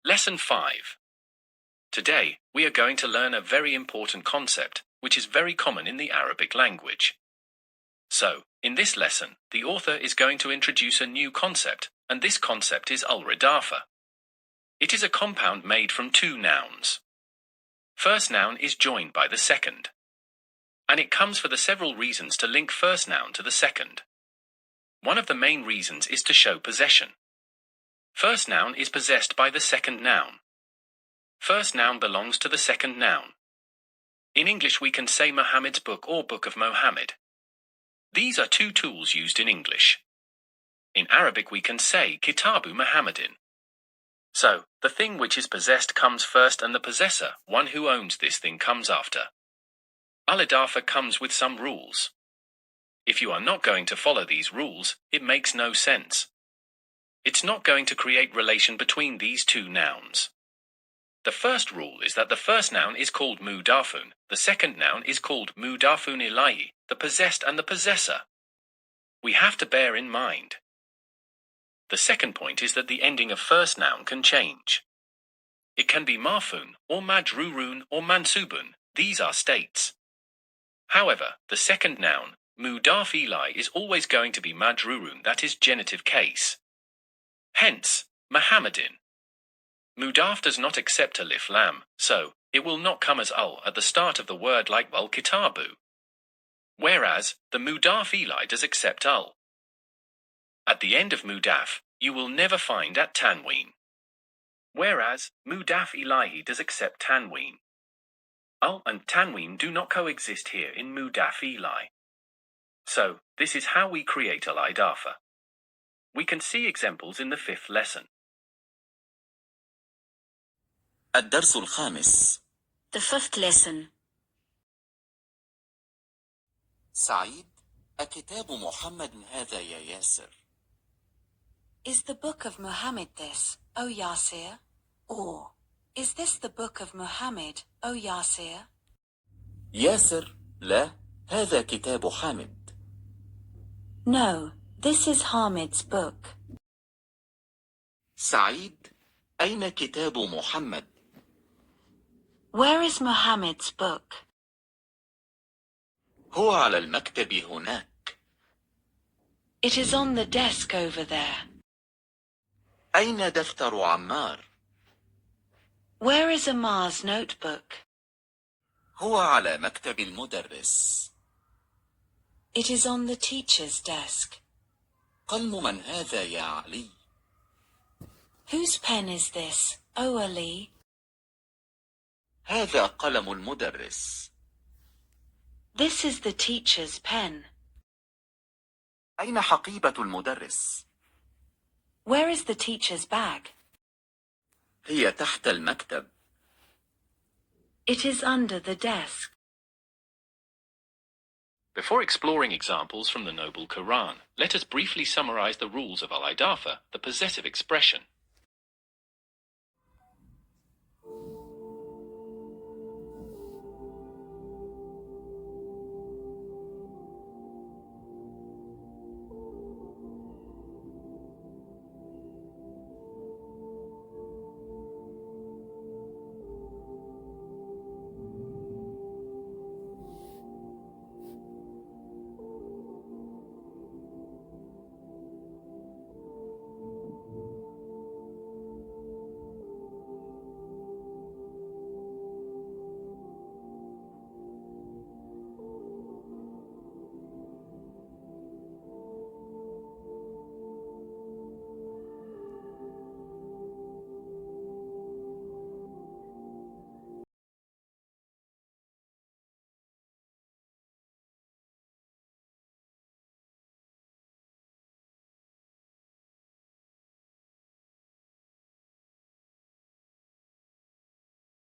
Lesson 5. Today, we are going to learn a very important concept, which is very common in the Arabic language. So, in this lesson, the author is going to introduce a new concept, and this concept is al-ridafa. It is a compound made from two nouns. First noun is joined by the second. And it comes for the several reasons to link first noun to the second. One of the main reasons is to show possession. First noun is possessed by the second noun. First noun belongs to the second noun. In English we can say Muhammad's book or Book of Mohammed. These are two tools used in English. In Arabic we can say Kitabu Muhammadin. So, the thing which is possessed comes first and the possessor, one who owns this thing, comes after. Al-idafa comes with some rules. If you are not going to follow these rules, it makes no sense. It's not going to create relation between these two nouns. The first rule is that the first noun is called mudafun, the second noun is called mudafun ilayhi, the possessed and the possessor. We have to bear in mind. The second point is that the ending of first noun can change. It can be marfun, or majrurun, or mansubun. These are states. However, the second noun, mudaf ilay, is always going to be majrurun, that is genitive case. Hence, Muhammadin. Mudaf does not accept alif lam, so it will not come as al at the start of the word like al-kitabu. Whereas, the mudaf ilay does accept al. At the end of mudaf, you will never find at tanween. Whereas, mudaf ilayhi does accept tanween. Al and tanween do not coexist here in mudaf ilay. So, this is how we create al-idafa. We can see examples in the 5th lesson. الدرس الخامس. The 5th lesson. سعيد، أكتاب محمد هذا يا ياسر؟ Is the book of Muhammad this, O Yasir? Or, is this the book of Muhammad, O Yasir? ياسر: لا، هذا كتاب حامد. No, this is Hamid's book. سعيد: أين كتاب محمد؟ Where is Muhammad's book? هو على المكتب هناك. It is on the desk over there. أين دفتر عمار؟ Where is Ammar's notebook? هو على مكتب المدرس. It is on the teacher's desk. قلم من هذا يا علي؟ Whose pen is this, O Ali? هذا قلم المدرس. This is the teacher's pen. أين حقيبة المدرس؟ Where is the teacher's bag? هي تحت المكتب. It is under the desk. Before exploring examples from the Noble Quran, let us briefly summarize the rules of al-idafa, the possessive expression.